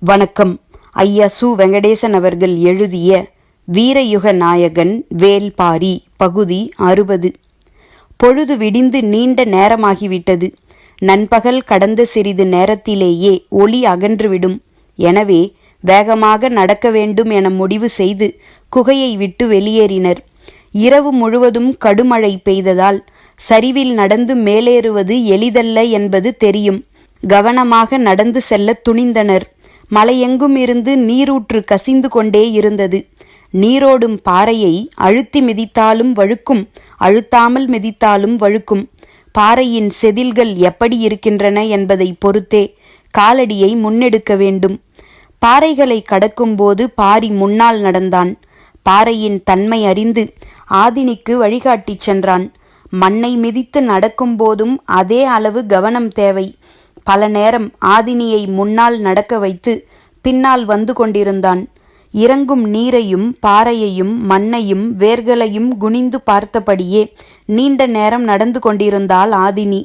வணக்கம். ஐயா சு. வெங்கடேசன் அவர்கள் எழுதிய வீரயுக நாயகன் வேல்பாரி பகுதி 60. பொழுது விடிந்து நீண்ட நேரமாகிவிட்டது. நண்பகல் கடந்த சிறிது நேரத்திலேயே ஒளி அகன்றுவிடும். எனவே வேகமாக நடக்க வேண்டும் என முடிவு செய்து குகையை விட்டு வெளியேறினர். இரவு முழுவதும் கடுமழை பெய்ததால் சரிவில் நடந்து மேலேறுவது எளிதல்ல என்பது தெரியும். கவனமாக நடந்து செல்ல துணிந்தனர். மலையெங்கும் இருந்து நீரூற்று கசிந்து கொண்டே இருந்தது. நீரோடும் பாறையை அழுத்தி மிதித்தாலும் வழுக்கும், அழுத்தாமல் மிதித்தாலும் வழுக்கும். பாறையின் செதில்கள் எப்படி இருக்கின்றன என்பதை பொறுத்தே காலடியை முன்னெடுக்க வேண்டும். பாறைகளை கடக்கும்போது பாரி முன்னால் நடந்தான். பாறையின் தன்மை அறிந்து ஆதினிக்கு வழிகாட்டிச் சென்றான். மண்ணை மிதித்து நடக்கும் போதும் அதே அளவு கவனம் தேவை. பல நேரம் ஆதினியை முன்னால் நடக்க வைத்து பின்னால் வந்து கொண்டிருந்தான். இறங்கும் நீரையும் பாறையையும் மண்ணையும் வேர்களையும் குனிந்து பார்த்தபடியே நீண்ட நேரம் நடந்து கொண்டிருந்தாள் ஆதினி.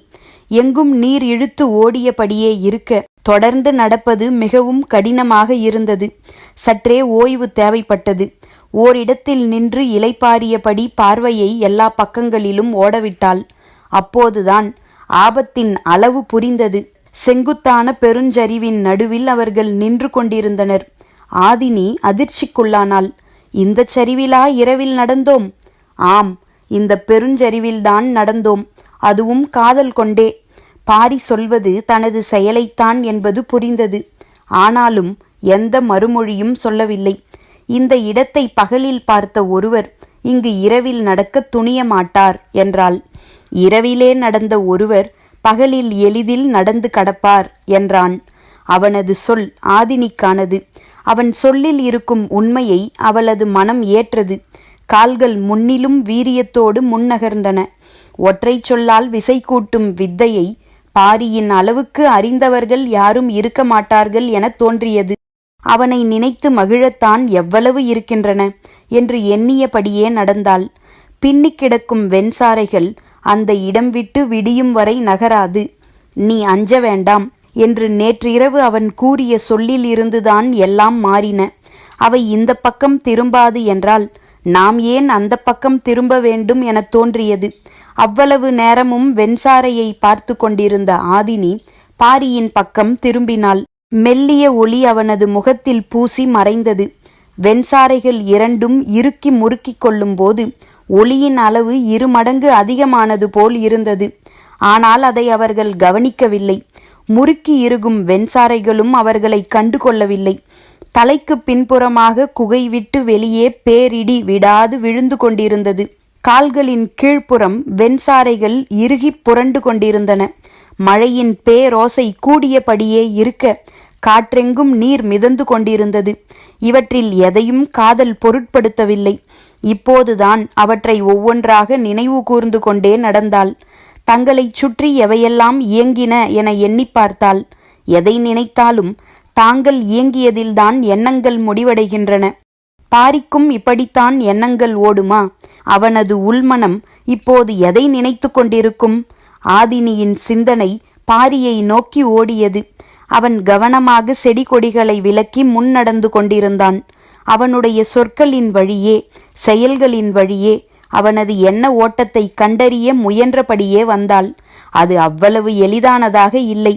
எங்கும் நீர் இழுத்து ஓடியபடியே இருக்க தொடர்ந்து நடப்பது மிகவும் கடினமாக இருந்தது. சற்றே ஓய்வு தேவைப்பட்டது. ஓரிடத்தில் நின்று இலைப்பாரியபடி பார்வையை எல்லா பக்கங்களிலும் ஓடவிட்டாள். அப்போதுதான் ஆபத்தின் அளவு புரிந்தது. செங்குத்தான பெருஞ்சரிவின் நடுவில் அவர்கள் நின்று கொண்டிருந்தனர். ஆதினி அதிர்ச்சிக்குள்ளானாள். இந்த சரிவிலா இரவில் நடந்தோம்? ஆம், இந்த பெருஞ்சரிவில்தான் நடந்தோம், அதுவும் காதல் கொண்டே. பாரி சொல்வது தனது செயலைத்தான் என்பது புரிந்தது. ஆனாலும் எந்த மறுமொழியும் சொல்லவில்லை. இந்த இடத்தை பகலில் பார்த்த ஒருவர் இங்கு இரவில் நடக்க துணிய மாட்டார் என்றாள். இரவிலே நடந்த ஒருவர் பகலில் எளிதில் நடந்து கடப்பார் என்றான். அவனது சொல் ஆதினிக்கானது. அவன் சொல்லில் இருக்கும் உண்மையை அவளது மனம் ஏற்றது. கால்கள் முன்னிலும் வீரியத்தோடு முன்னகர்ந்தன. ஒற்றை சொல்லால் விசை கூட்டும் வித்தையை பாரியின் அளவுக்கு அறிந்தவர்கள் யாரும் இருக்க மாட்டார்கள் என தோன்றியது. அவனை நினைத்து மகிழத்தான் எவ்வளவு இருக்கின்றன என்று எண்ணியபடியே நடந்தாள். பின்னிக் கிடக்கும் வெண்சாரைகள் அந்த இடம் விட்டு விடியும் வரை நகராது. நீ அஞ்ச வேண்டாம் என்று நேற்றிரவு அவன் கூறிய சொல்லில் இருந்துதான் எல்லாம் மாறின. அவை இந்த பக்கம் திரும்பாது என்றால் நாம் ஏன் அந்த பக்கம் திரும்ப வேண்டும் என தோன்றியது. அவ்வளவு நேரமும் வெண்சாரையை பார்த்து கொண்டிருந்த ஆதினி பாரியின் பக்கம் திரும்பினாள். மெல்லிய ஒளி அவனது முகத்தில் பூசி மறைந்தது. வெண்சாரைகள் இரண்டும் இறுக்கி முறுக்கிக் கொள்ளும் போது ஒளியின் அளவு 2 மடங்கு அதிகமானது போல் இருந்தது. ஆனால் அதை அவர்கள் கவனிக்கவில்லை. முறுக்கி இறுகும் வெண்சாரைகளும் அவர்களை கண்டு கொள்ளவில்லை. தலைக்கு பின்புறமாக குகை விட்டு வெளியே பேரிடி விடாது விழுந்து கொண்டிருந்தது. கால்களின் கீழ்ப்புறம் வெண்சாரைகள் இறுகி புரண்டு கொண்டிருந்தன. மழையின் பேரோசை கூடியபடியே இருக்க காற்றெங்கும் நீர் மிதந்து கொண்டிருந்தது. இவற்றில் எதையும் காதல் பொருட்படுத்தவில்லை. இப்போதுதான் அவற்றை ஒவ்வொன்றாக நினைவு கூர்ந்து கொண்டே நடந்தாள். தங்களை சுற்றி எவையெல்லாம் இயங்கின என எண்ணி பார்த்தாள். எதை நினைத்தாலும் தாங்கள் இயங்கியதில்தான் எண்ணங்கள் முடிவடைகின்றன. பாரிக்கும் இப்படித்தான் எண்ணங்கள் ஓடுமா? அவனது உள்மனம் இப்போது எதை நினைத்து கொண்டிருக்கும்? ஆதினியின் சிந்தனை பாரியை நோக்கி ஓடியது. அவன் கவனமாக செடி கொடிகளை விலக்கி முன்னடந்து கொண்டிருந்தான். அவனுடைய சொற்களின் வழியே செயல்களின் வழியே அவனது எண்ண ஓட்டத்தை கண்டறிய முயன்றபடியே வந்தாள். அது அவ்வளவு எளிதானதாக இல்லை.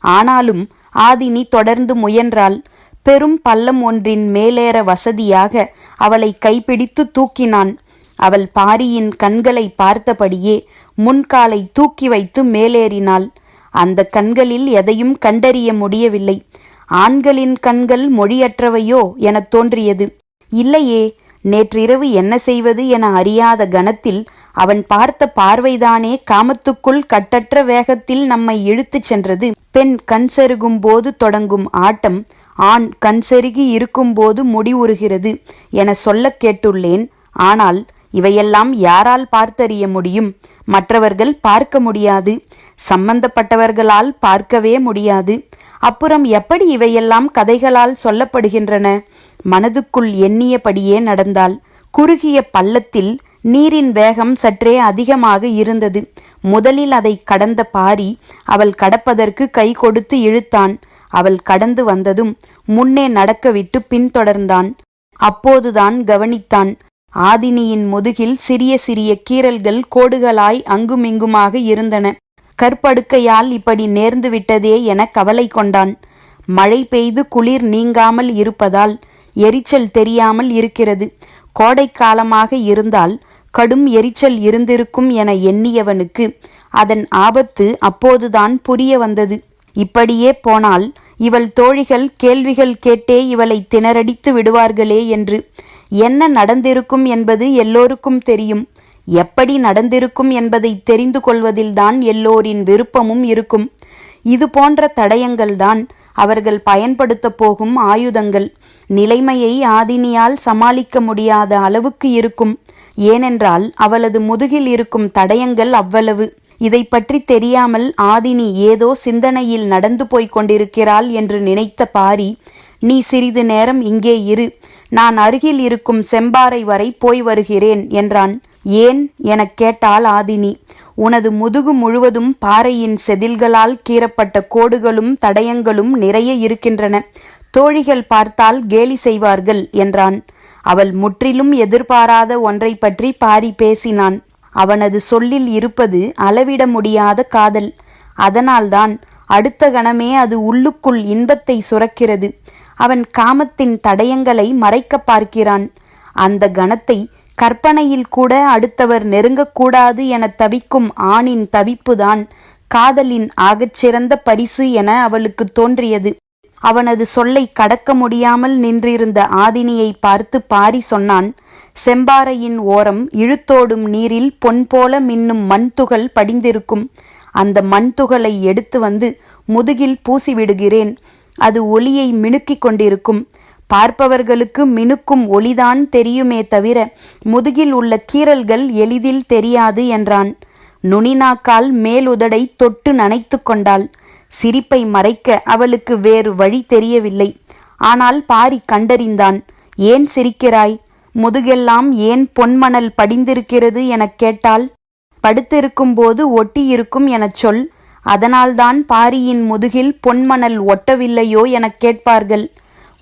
ஆனாலும் ஆதினி தொடர்ந்து முயன்றாள். பெரும் பள்ளம் ஒன்றின் மேலேற வசதியாக அவளை கைப்பிடித்து தூக்கினான். அவள் பாரியின் கண்களை பார்த்தபடியே முன்காலை தூக்கி வைத்து மேலேறினாள். அந்த கண்களில் எதையும் கண்டறிய முடியவில்லை. ஆண்களின் கண்கள் மொழியற்றவையோ என தோன்றியது. இல்லையே, நேற்றிரவு என்ன செய்வது என அறியாத கணத்தில் அவன் பார்த்த பார்வைதானே காமத்துக்குள் கட்டற்ற வேகத்தில் நம்மை இழுத்துச் சென்றது. பெண் கண் செருகும் போது தொடங்கும் ஆட்டம் ஆண் கண் செருகி இருக்கும்போது முடிவுறுகிறது என சொல்ல கேட்டுள்ளேன். ஆனால் இவையெல்லாம் யாரால் பார்த்தறிய முடியும்? மற்றவர்கள் பார்க்க முடியாது. சம்பந்தப்பட்டவர்களால் பார்க்கவே முடியாது. அப்புறம் எப்படி இவையெல்லாம் கதைகளால் சொல்லப்படுகின்றன? மனதுக்குள் எண்ணியபடியே நடந்தாள். குறுகிய பள்ளத்தில் நீரின் வேகம் சற்றே அதிகமாக இருந்தது. முதலில் அதை கடந்த பாரி அவள் கடப்பதற்கு கை கொடுத்து இழுத்தான். அவள் கடந்து வந்ததும் முன்னே நடக்கவிட்டு பின்தொடர்ந்தான். அப்போதுதான் கவனித்தான், ஆதினியின் முதுகில் சிறிய சிறிய கீறல்கள் கோடுகளாய் அங்குமிங்குமாக இருந்தன. கற்படுக்கையால் இப்படி நேர்ந்து விட்டதே என கவலை கொண்டான். மழை பெய்து குளிர் நீங்காமல் இருப்பதால் எரிச்சல் தெரியாமல் இருக்கிறது. கோடைக்காலமாக இருந்தால் கடும் எரிச்சல் இருந்திருக்கும் என எண்ணியவனுக்கு அதன் ஆபத்து அப்போதுதான் புரிய வந்தது. இப்படியே போனால் இவள் தோழிகள் கேள்விகள் கேட்டே இவளை திணறடித்து விடுவார்களே என்று. என்ன நடந்திருக்கும் என்பது எல்லோருக்கும் தெரியும். எப்படி நடந்திருக்கும் என்பதை தெரிந்து கொள்வதில்தான் எல்லோரின் விருப்பமும் இருக்கும். இது போன்ற தடயங்கள்தான் அவர்கள் பயன்படுத்தப் போகும் ஆயுதங்கள். நிலைமையை ஆதினியால் சமாளிக்க முடியாத அளவுக்கு இருக்கும். ஏனென்றால் அவளது முதுகில் இருக்கும் தடயங்கள் அவ்வளவு. இதை பற்றி தெரியாமல் ஆதினி ஏதோ சிந்தனையில் நடந்து போய்க் கொண்டிருக்கிறாள் என்று நினைத்த பாரி, நீ சிறிது நேரம் இங்கே இரு, நான் அருகில் இருக்கும் செம்பாறை வரை போய் வருகிறேன் என்றான். ஏன் எனக் கேட்டாள் ஆதினி. உனது முதுகு முழுவதும் பாறையின் செதில்களால் கீறப்பட்ட கோடுகளும் தடயங்களும் நிறைய இருக்கின்றன. தோழிகள் பார்த்தால் கேலி செய்வார்கள் என்றான். அவள் முற்றிலும் எதிர்பாராத ஒன்றை பற்றி பாரி பேசினான். அவனது சொல்லில் இருப்பது அளவிட முடியாத காதல். அதனால்தான் அடுத்த கணமே அது உள்ளுக்குள் இன்பத்தை சுரக்கிறது. அவன் காமத்தின் தடயங்களை மறைக்க பார்க்கிறான். அந்த கணத்தை கற்பனையில் கூட அடுத்தவர் நெருங்கக்கூடாது என தவிக்கும் ஆணின் தவிப்புதான் காதலின் ஆகச்சிறந்த பரிசு என அவளுக்கு தோன்றியது. அவனது சொல்லை கடக்க முடியாமல் நின்றிருந்த ஆதினியை பார்த்து பாரி சொன்னான், செம்பாறையின் ஓரம் இழுத்தோடும் நீரில் பொன் போல மின்னும் மண்துகள் படிந்திருக்கும். அந்த மண்துகளை எடுத்து வந்து முதுகில் பூசிவிடுகிறேன். அது ஒளியை மினுக்கிக் கொண்டிருக்கும். பார்ப்பவர்களுக்கு மினுக்கும் ஒளிதான் தெரியுமே தவிர முதுகில் உள்ள கீறல்கள் எளிதில் தெரியாது என்றான். நுனிநாக்கால் மேலுதடை தொட்டு நனைத்து கொண்டாள். சிரிப்பை மறைக்க அவளுக்கு வேறு வழி தெரியவில்லை. ஆனால் பாரி கண்டறிந்தான். ஏன் சிரிக்கிறாய்? முதுகெல்லாம் ஏன் பொன்மணல் படிந்திருக்கிறது எனக் கேட்டால், படுத்திருக்கும் போது ஒட்டியிருக்கும் எனச் சொல். அதனால்தான் பாரியின் முதுகில் பொன்மணல் ஒட்டவில்லையோ எனக் கேட்பார்கள்.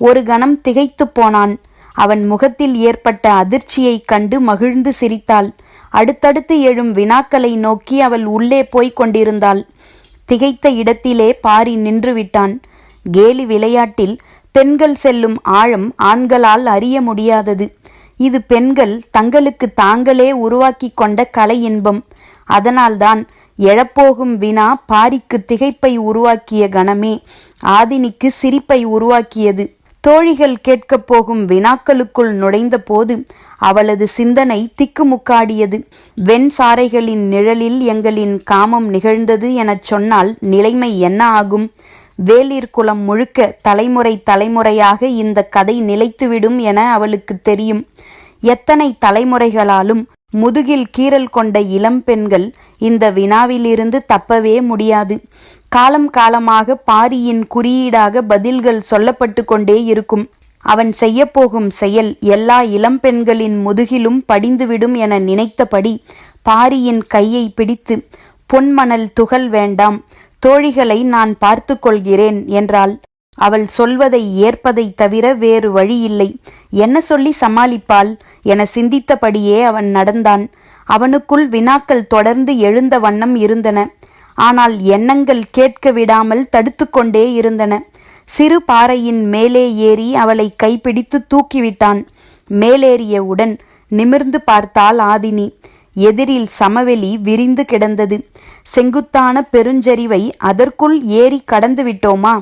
ஒரு கணம் திகைத்து போனான். அவன் முகத்தில் ஏற்பட்ட அதிர்ச்சியைக் கண்டு மகிழ்ந்து சிரித்தாள். அடுத்தடுத்து எழும் வினாக்களை நோக்கி அவள் உள்ளே போய்க் கொண்டிருந்தாள். திகைத்த இடத்திலே பாரி நின்று விட்டான். கேலி விளையாட்டில் பெண்கள் செல்லும் ஆழம் ஆண்களால் அறிய முடியாதது. இது பெண்கள் தங்களுக்கு தாங்களே உருவாக்கி கொண்ட கலை இன்பம். அதனால்தான் எழப்போகும் வினா பாரிக்கு திகைப்பை உருவாக்கிய கணமே ஆதினிக்கு சிரிப்பை உருவாக்கியது. தோழிகள் கேட்கப் போகும் வினாக்களுக்குள் நுழைந்த போது அவளது சிந்தனை திக்குமுக்காடியது. வெண் சாரைகளின் நிழலில் எங்களின் காமம் நிகழ்ந்தது எனச் சொன்னால் நிலைமை என்ன ஆகும்? வேளிர் குலம் முழுக்க தலைமுறை தலைமுறையாக இந்த கதை நிலைத்துவிடும் என அவளுக்கு தெரியும். எத்தனை தலைமுறைகளாலும் முதுகில் கீறல் கொண்ட இளம் பெண்கள் இந்த வினாவிலிருந்து தப்பவே முடியாது. காலம் காலமாக பாரியின் குறியீடாக பதில்கள் சொல்லப்பட்டு கொண்டே இருக்கும். அவன் செய்யப்போகும் செயல் எல்லா இளம்பெண்களின் முதுகிலும் படிந்துவிடும் என நினைத்தபடி பாரியின் கையை பிடித்து, பொன்மணல் துகள் வேண்டாம், தோழிகளை நான் பார்த்து கொள்கிறேன் என்றாள். அவள் சொல்வதை ஏற்பதை தவிர வேறு வழியில்லை. என்ன சொல்லி சமாளிப்பாள் என சிந்தித்தபடியே அவன் நடந்தான். அவனுக்குள் வினாக்கள் தொடர்ந்து எழுந்த வண்ணம் இருந்தன. ஆனால் எண்ணங்கள் கேட்க விடாமல் தடுத்து கொண்டே இருந்தன. சிறு பாறையின் மேலே ஏறி அவளை கைப்பிடித்து தூக்கிவிட்டான். மேலேறியவுடன் நிமிர்ந்து பார்த்தாள் ஆதினி. எதிரில் சமவெளி விரிந்து கிடந்தது. செங்குத்தான பெருஞ்சரிவை அதற்குள் ஏறி கடந்து விட்டோமா?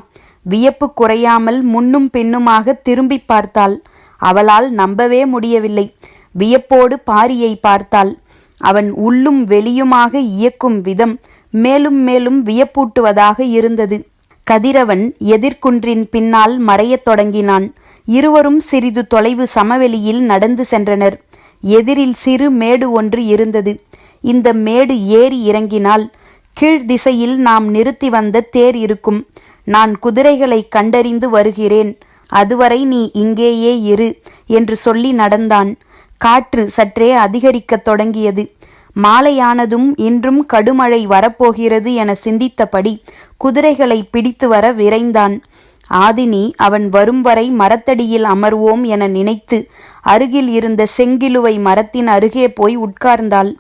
வியப்பு குறையாமல் முன்னும் பின்னுமாக திரும்பி பார்த்தாள். அவளால் நம்பவே முடியவில்லை. வியப்போடு பாரியை பார்த்தாள். அவன் உள்ளும் வெளியுமாக இயக்கும் விதம் மேலும் மேலும் வியப்பூட்டுவதாக இருந்தது. கதிரவன் எதிர்குன்றின் பின்னால் மறையத் தொடங்கினான். இருவரும் சிறிது தொலைவு சமவெளியில் நடந்து சென்றனர். எதிரில் சிறு மேடு ஒன்று இருந்தது. இந்த மேடு ஏறி இறங்கினால் கீழ் திசையில் நாம் நிறுத்தி வந்த தேர் இருக்கும். நான் குதிரைகளை கண்டறிந்து வருகிறேன், அதுவரை நீ இங்கேயே இரு என்று சொல்லி நடந்தான். காற்று சற்றே அதிகரிக்கத் தொடங்கியது. மாலையானதும் இன்றும் கடுமழை வரப்போகிறது என சிந்தித்தபடி குதிரைகளை பிடித்து வர விரைந்தான். ஆதினி அவன் வரும் வரை மரத்தடியில் அமர்வோம் என நினைத்து அருகில் இருந்த செங்கிலுவை மரத்தின் அருகே போய் உட்கார்ந்தாள்.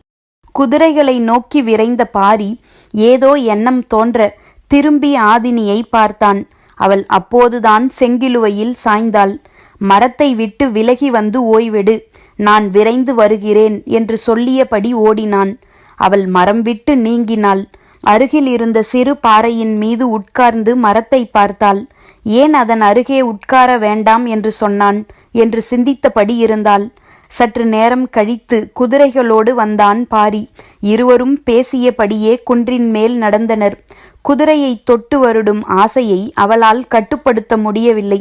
குதிரைகளை நோக்கி விரைந்த பாரி ஏதோ எண்ணம் தோன்ற திரும்பி ஆதினியை பார்த்தான். அவள் அப்போதுதான் செங்கிலுவையில் சாய்ந்தாள். மரத்தை விட்டு விலகி வந்து ஓய்வெடு, நான் விரைந்து வருகிறேன் என்று சொல்லியபடி ஓடினான். அவள் மரம் விட்டு நீங்கினாள். அருகில் இருந்த சிறு பாறையின் மீது உட்கார்ந்து மரத்தை பார்த்தாள். ஏன் அதன் அருகே உட்கார வேண்டாம் என்று சொன்னான் என்று சிந்தித்தபடி இருந்தாள். சற்று நேரம் கழித்து குதிரைகளோடு வந்தான் பாரி. இருவரும் பேசியபடியே குன்றின் மேல் நடந்தனர். குதிரையை தொட்டு வருடும் ஆசையை அவளால் கட்டுப்படுத்த முடியவில்லை.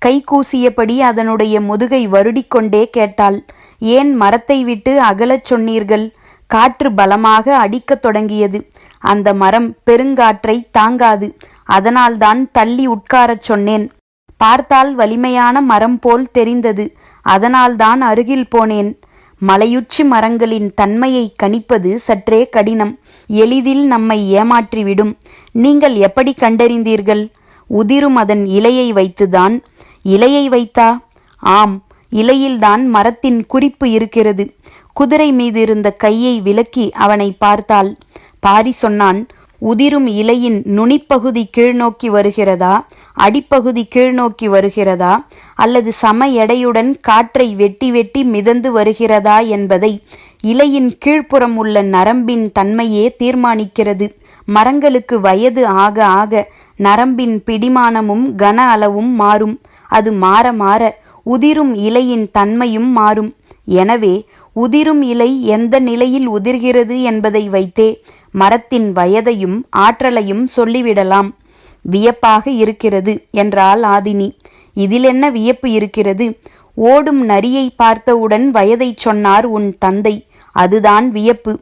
கை கூசியபடி அதனுடைய முதுகை வருடிக்கொண்டே கேட்டாள், ஏன் மரத்தை விட்டு அகலச் சொன்னீர்கள்? காற்று பலமாக அடிக்கத் தொடங்கியது. அந்த மரம் பெருங்காற்றை தாங்காது. அதனால்தான் தள்ளி உட்காரச் சொன்னேன். பார்த்தால் வலிமையான மரம் போல் தெரிந்தது. அதனால்தான் அருகில் போனேன். மலையுச்சி மரங்களின் தன்மையை கணிப்பது சற்றே கடினம். எளிதில் நம்மை ஏமாற்றிவிடும். நீங்கள் எப்படி கண்டறிந்தீர்கள்? உதிரும் அதன் இலையை வைத்துதான். இலையை வைத்தா? ஆம், இலையில்தான் மரத்தின் குறிப்பு இருக்கிறது. குதிரை மீது இருந்த கையை விலக்கி அவனை பார்த்தாள். பாரி சொன்னான், உதிரும் இலையின் நுனிப்பகுதி கீழ்நோக்கி வருகிறதா, அடிப்பகுதி கீழ்நோக்கி வருகிறதா, அல்லது சம எடையுடன் காற்றை வெட்டி வெட்டி மிதந்து வருகிறதா என்பதை இலையின் கீழ்ப்புறம் உள்ள நரம்பின் தன்மையே தீர்மானிக்கிறது. மரங்களுக்கு வயது ஆக ஆக நரம்பின் பிடிமானமும் கன அளவும் மாறும். அது மாற மாற உதிரும் இலையின் தன்மையும் மாறும். எனவே உதிரும் இலை எந்த நிலையில் உதிர்கிறது என்பதை வைத்தே மரத்தின் வயதையும் ஆற்றலையும் சொல்லிவிடலாம். வியப்பாக இருக்கிறது என்றாள் ஆதினி. இதில் என்ன வியப்பு இருக்கிறது? ஓடும் நரியை பார்த்தவுடன் வயதை சொன்னார் உன் தந்தை. அதுதான் வியப்பு.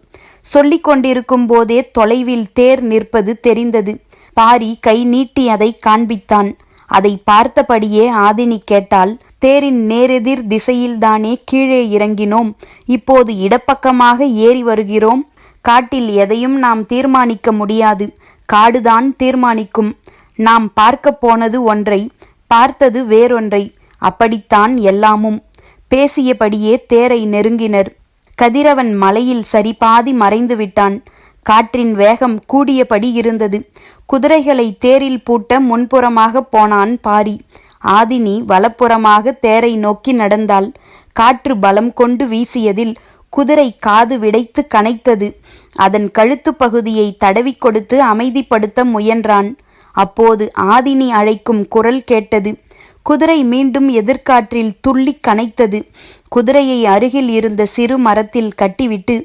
சொல்லிக் கொண்டிருக்கும் போதே தொலைவில் தேர் நிற்பது தெரிந்தது. பாரி கை நீட்டி அதை காண்பித்தான். அதை பார்த்தபடியே ஆதினி கேட்டாள், தேரின் நேரெதிர் திசையில்தானே கீழே இறங்கினோம், இப்போது இடப்பக்கமாக ஏறி வருகிறோம். காட்டில் எதையும் நாம் தீர்மானிக்க முடியாது. காடுதான் தீர்மானிக்கும். நாம் பார்க்க போனது ஒன்றை, பார்த்தது வேறொன்றை. அப்படித்தான் எல்லாமும். பேசியபடியே தேரை நெருங்கினர். கதிரவன் மலையில் சரிபாதி மறைந்து விட்டான். காற்றின் வேகம் கூடியபடி இருந்தது. குதிரைகளை தேரில் பூட்ட முன்புறமாக போனான் பாரி. ஆதினி வலப்புறமாக தேரை நோக்கி நடந்தாள். காற்று பலம் கொண்டு வீசியதில் குதிரை காது விடைத்து கனைத்தது. அதன் கழுத்து பகுதியை தடவி கொடுத்து அமைதிப்படுத்த முயன்றான். அப்போது ஆதினி அழைக்கும் குரல் கேட்டது. குதிரை மீண்டும் எதிர்காற்றில் துள்ளி கனைத்தது. குதிரையை அருகில் இருந்த சிறு மரத்தில் கட்டிவிட்டு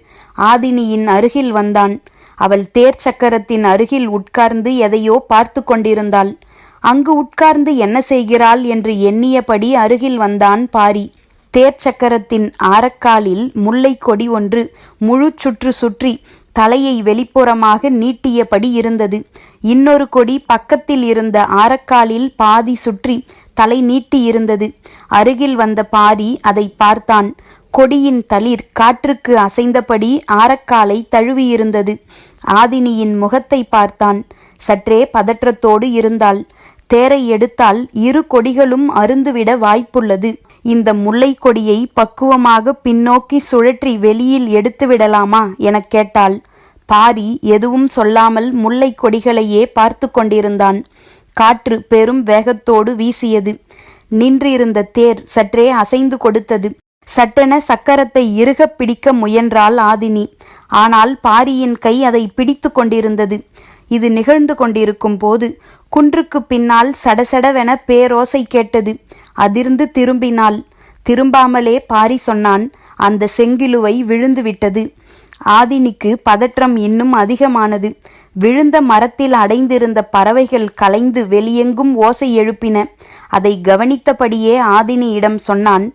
ஆதினியின் அருகில் வந்தான். அவள் தேர் சக்கரத்தின் அருகில் உட்கார்ந்து எதையோ பார்த்து கொண்டிருந்தாள். அங்கு உட்கார்ந்து என்ன செய்கிறாள் என்று எண்ணியபடி அருகில் வந்தான் பாரி. தேர் சக்கரத்தின் ஆரக்காலில் முல்லை கொடி ஒன்று முழு சுற்று சுற்றி தலையை வெளிப்புறமாக நீட்டியபடி இருந்தது. இன்னொரு கொடி பக்கத்தில் இருந்த ஆரக்காலில் பாதி சுற்றி தலை நீட்டி இருந்தது. அருகில் வந்த பாரி அதை பார்த்தான். கொடியின் தளிர் காற்றுக்கு அசைந்தபடி ஆரக்காலை தழுவியிருந்தது. ஆதினியின் முகத்தை பார்த்தான். சற்றே பதற்றத்தோடு இருந்தாள். தேரை எடுத்தால் இரு கொடிகளும் அருந்துவிட வாய்ப்புள்ளது. இந்த முல்லை கொடியை பக்குவமாக பின்னோக்கி சுழற்றி வெளியில் எடுத்துவிடலாமா எனக் கேட்டாள். பாரி எதுவும் சொல்லாமல் முல்லை கொடிகளையே பார்த்து கொண்டிருந்தான். காற்று பெரும் வேகத்தோடு வீசியது. நின்றிருந்த தேர் சற்றே அசைந்து கொடுத்தது. சட்டென சக்கரத்தை இறுகப் பிடிக்க முயன்றாள் ஆதினி. ஆனால் பாரியின் கை அதை பிடித்து கொண்டிருந்தது. இது நிகழ்ந்து கொண்டிருக்கும் போது குன்றுக்கு பின்னால் சடசடவென பேரோசை கேட்டது. அதிர்ந்து திரும்பினாள். திரும்பாமலே பாரி சொன்னான், அந்த செங்கிலுவை விழுந்து விட்டது. ஆதினிக்கு பதற்றம் இன்னும் அதிகமானது. விழுந்த மரத்தில் அடைந்திருந்த பறவைகள் கலைந்து வெளியெங்கும் ஓசை எழுப்பின. அதை கவனித்தபடியே ஆதினியிடம் சொன்னான்,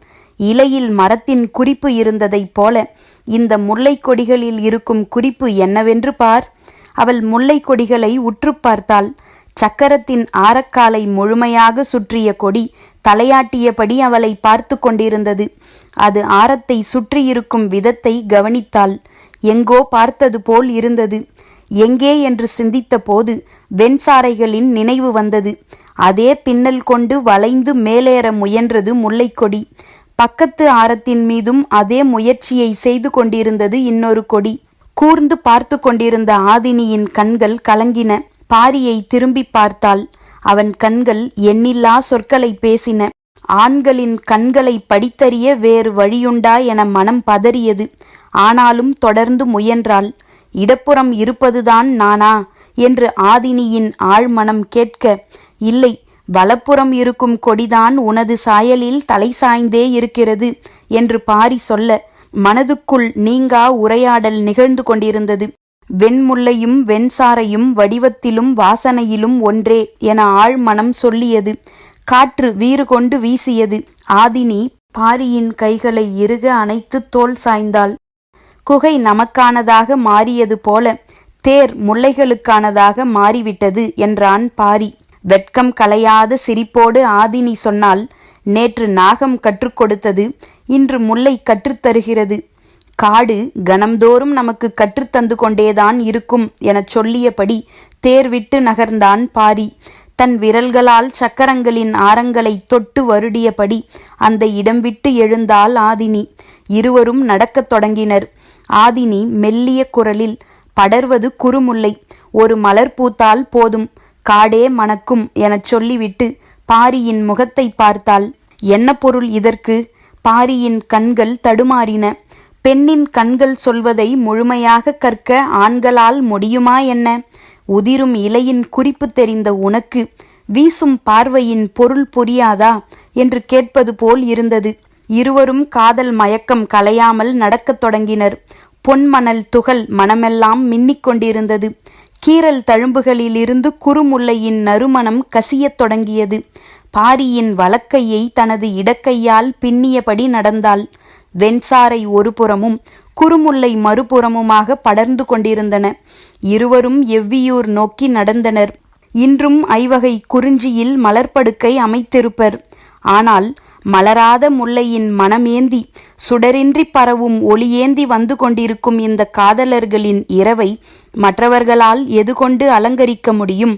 இலையில் மரத்தின் குறிப்பு இருந்ததைப் போல இந்த முல்லை கொடிகளில் இருக்கும் குறிப்பு என்னவென்று பார். அவள் முல்லை கொடிகளை உற்று பார்த்தாள். சக்கரத்தின் ஆரக்காலை முழுமையாக சுற்றிய கொடி தலையாட்டியபடி அவளை பார்த்து கொண்டிருந்தது. அது ஆரத்தை சுற்றியிருக்கும் விதத்தை கவனித்தாள். எங்கோ பார்த்தது போல் இருந்தது. எங்கே என்று சிந்தித்த போது வெண்சாரைகளின் நினைவு வந்தது. அதே பின்னல் கொண்டு வளைந்து மேலேற முயன்றது முல்லைக்கொடி. பக்கத்து ஆரத்தின் மீதும் அதே முயற்சியை செய்து கொண்டிருந்தது இன்னொரு கொடி. கூர்ந்து பார்த்து கொண்டிருந்த ஆதினியின் கண்கள் கலங்கின. பாரியை திரும்பி பார்த்தாள். அவன் கண்கள் எண்ணில்லா சொற்களை பேசின. ஆண்களின் கண்களை படித்தறிய வேறு வழியுண்டா என மனம் பதறியது. ஆனாலும் தொடர்ந்து முயன்றாள். இடப்புறம் இருப்பதுதான் நானா என்று ஆதினியின் ஆழ்மனம் கேட்க, இல்லை, வலப்புறம் இருக்கும் கொடிதான் உனது சாயலில் தலை சாய்ந்தே இருக்கிறது என்று பாரி சொல்ல, மனதுக்குள் நீங்கா உரையாடல் நிகழ்ந்து கொண்டிருந்தது. வெண்முல்லையும் வெண்சாரையும் வடிவத்திலும் வாசனையிலும் ஒன்றே என ஆழ்மனம் சொல்லியது. காற்று வீறு கொண்டு வீசியது. ஆதினி பாரியின் கைகளை இறுக அணைத்து தோள் சாய்ந்தாள். குகை நமக்கானதாக மாறியது போல தேர் முல்லைகளுக்கானதாக மாறிவிட்டது என்றான் பாரி. வெட்கம் கலையாத சிரிப்போடு ஆதினி சொன்னால், நேற்று நாகம் கற்றுக் கொடுத்தது இன்று முல்லை கற்றுத்தருகிறது. காடு கணம்தோறும் நமக்கு கற்றுத்தந்து கொண்டேதான் இருக்கும் எனச் சொல்லியபடி தேர் விட்டு நகர்ந்தான் பாரி. தன் விரல்களால் சக்கரங்களின் ஆரங்களை தொட்டு வருடியபடி அந்த இடம் விட்டு எழுந்தாள் ஆதினி. இருவரும் நடக்கத் தொடங்கினர். ஆதினி மெல்லிய குரலில், படர்வது குறுமுல்லை, ஒரு மலர் பூத்தால் போதும், காடே மணக்கும் எனச் சொல்லிவிட்டு பாரியின் முகத்தை பார்த்தாள். என்ன பொருள் இதற்கு? பாரியின் கண்கள் தடுமாறின. பெண்ணின் கண்கள் சொல்வதை முழுமையாக கற்க ஆண்களால் முடியுமா என்ன? உதிரும் இலையின் குறிப்பு தெரிந்த உனக்கு வீசும் பார்வையின் பொருள் புரியாதா என்று கேட்பது போல் இருந்தது. இருவரும் காதல் மயக்கம் கலையாமல் நடக்கத் தொடங்கினர். பொன்மணல் துகள் மனமெல்லாம் மின்னிக் கொண்டிருந்தது. கீரல் தழும்புகளிலிருந்து குறுமுல்லையின் நறுமணம் கசியத் தொடங்கியது. பாரியின் வலக்கையை தனது இடக்கையால் பின்னியபடி நடந்தாள். வெண்சாரை ஒரு புறமும் குறுமுல்லை மறுபுறமுமாக படர்ந்து கொண்டிருந்தன. இருவரும் எவ்வியூர் நோக்கி நடந்தனர். இன்றும் ஐவகை குறிஞ்சியில் மலர்படுக்கை அமைத்திருப்பர். ஆனால் மலராத முல்லையின் மனமேந்தி சுடரின்றி பரவும் ஒளியேந்தி வந்து கொண்டிருக்கும் இந்த காதலர்களின் இரவை மற்றவர்களால் எது கொண்டு அலங்கரிக்க முடியும்?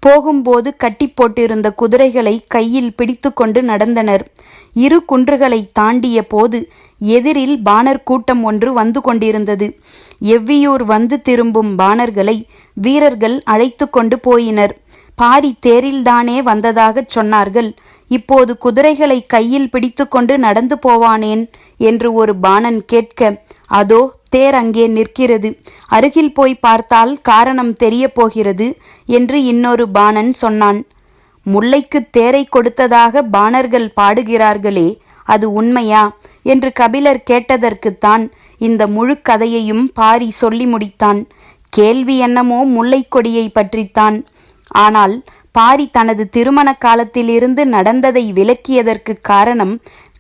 போகும்போது கட்டி போட்டிருந்த குதிரைகளை கையில் பிடித்து கொண்டு நடந்தனர். இரு குன்றுகளை தாண்டிய போது எதிரில் பாணர் கூட்டம் ஒன்று வந்து கொண்டிருந்தது. எவ்வியூர் வந்து திரும்பும் பாணர்களை வீரர்கள் அழைத்து கொண்டு போயினர். பாரி தேரில்தானே வந்ததாகச் சொன்னார்கள். இப்போது குதிரைகளை கையில் பிடித்து கொண்டு நடந்து போவானேன் என்று ஒரு பாணன் கேட்க, அதோ தேர் அங்கே நிற்கிறது, அருகில் போய் பார்த்தால் காரணம் தெரிய போகிறது என்று இன்னொரு பாணன் சொன்னான். முல்லைக்கு தேரை கொடுத்ததாக பாணர்கள் பாடுகிறார்களே, அது உண்மையா என்று கபிலர் கேட்டதற்குத்தான் இந்த முழு கதையையும் பாரி சொல்லி முடித்தான். கேள்வி என்னமோ முல்லைக்கொடியை பற்றித்தான். ஆனால் பாரி தனது திருமண காலத்திலிருந்து நடந்ததை விளக்கியதற்கு காரணம்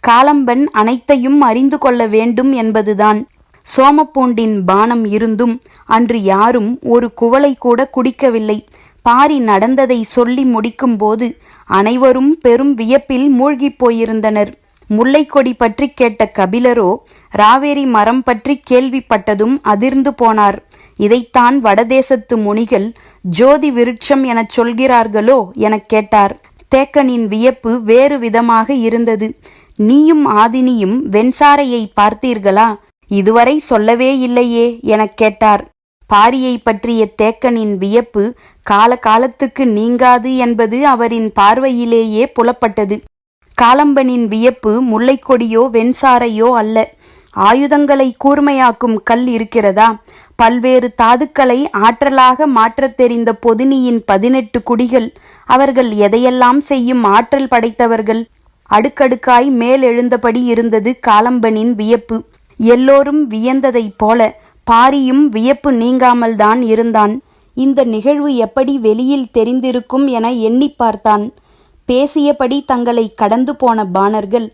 காலம்பன் அனைத்தையும் அறிந்து கொள்ள வேண்டும் என்பதுதான். சோமப்பூண்டின் பானம் இருந்தும் அன்று யாரும் ஒரு குவளை கூட குடிக்கவில்லை. பாரி நடந்ததை சொல்லி முடிக்கும் போது அனைவரும் பெரும் வியப்பில் மூழ்கிப் போயிருந்தனர். முல்லைக்கொடி பற்றி கேட்ட கபிலரோ ராவேரி மரம் பற்றி கேள்விப்பட்டதும் அதிர்ந்து போனார். இதைத்தான் வடதேசத்து முனிகள் ஜோதி விருட்சம் எனச் சொல்கிறார்களோ எனக் கேட்டார். தேக்கனின் வியப்பு வேறு விதமாக இருந்தது. நீயும் ஆதினியும் வெண்சாரையை பார்த்தீர்களா? இதுவரை சொல்லவே இல்லையே எனக் கேட்டார். பாரியை பற்றிய தேக்கனின் வியப்பு காலகாலத்துக்கு நீங்காது என்பது அவரின் பார்வையிலேயே புலப்பட்டது. காலம்பனின் வியப்பு முல்லைக்கொடியோ வெண்சாரையோ அல்ல. ஆயுதங்களை கூர்மையாக்கும் கல் இருக்கிறதா? பல்வேறு தாதுக்களை ஆற்றலாக மாற்றத் தெரிந்த பொதினியின் 18 குடிகள். அவர்கள் எதையெல்லாம் செய்யும் ஆற்றல் படைத்தவர்கள். அடுக்கடுக்காய் மேல் எழுந்தபடி இருந்தது காலம்பனின் வியப்பு. எல்லோரும் வியந்ததைப் போல பாரியும் வியப்பு நீங்காமல்தான் இருந்தான். இந்த நிகழ்வு எப்படி வெளியில் தெரிந்திருக்கும் என எண்ணி பார்த்தான். பேசியபடி தங்களை கடந்து போன பாணர்கள்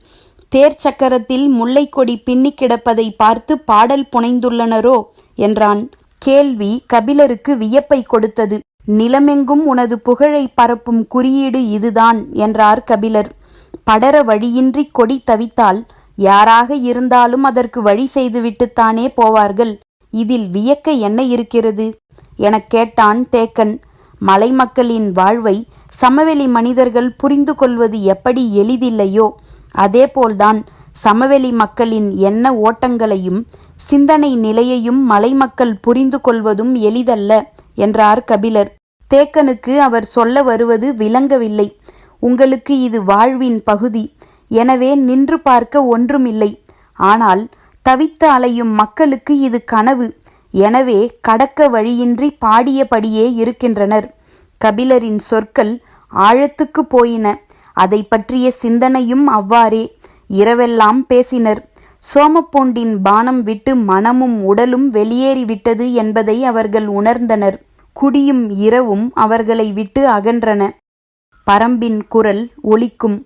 தேர் சக்கரத்தில் முல்லைக்கொடி பின்னி கிடப்பதை பார்த்து பாடல் புனைந்துள்ளனரோ என்றான். கேள்வி கபிலருக்கு வியப்பை கொடுத்தது. நிலமெங்கும் உனது புகழை பரப்பும் குறியீடு இதுதான் என்றார் கபிலர். படர வழியின்றி கொடி தவித்தால் யாராக இருந்தாலும் அதற்கு வழி செய்துவிட்டுத்தானே போவார்கள். இதில் வியக்க என்ன இருக்கிறது எனக் கேட்டான் தேக்கன். மலை மக்களின் வாழ்வை சமவெளி மனிதர்கள் புரிந்து கொள்வது எப்படி எளிதில்லையோ அதேபோல்தான் சமவெளி மக்களின் எண்ண ஓட்டங்களையும் சிந்தனை நிலையையும் மலைமக்கள் புரிந்து கொள்வதும் எளிதல்ல என்றார் கபிலர். தேக்கனுக்கு அவர் சொல்ல வருவது விளங்கவில்லை. உங்களுக்கு இது வாழ்வின் பகுதி, எனவே நின்று பார்க்க ஒன்றுமில்லை. ஆனால் தவித்து அலையும் மக்களுக்கு இது கனவு, எனவே கடக்க வழியின்றி பாடியபடியே இருக்கின்றனர். கபிலரின் சொற்கள் ஆழத்துக்கு போயின. அதை பற்றிய சிந்தனையும் அவ்வாறே. இரவெல்லாம் பேசினர். சோமப்பூண்டின் பானம் விட்டு மனமும் உடலும் வெளியேறிவிட்டது என்பதை அவர்கள் உணர்ந்தனர். குடியும் இரவும் அவர்களை விட்டு அகன்றன. பரம்பின் குரல் ஒலிக்கும்.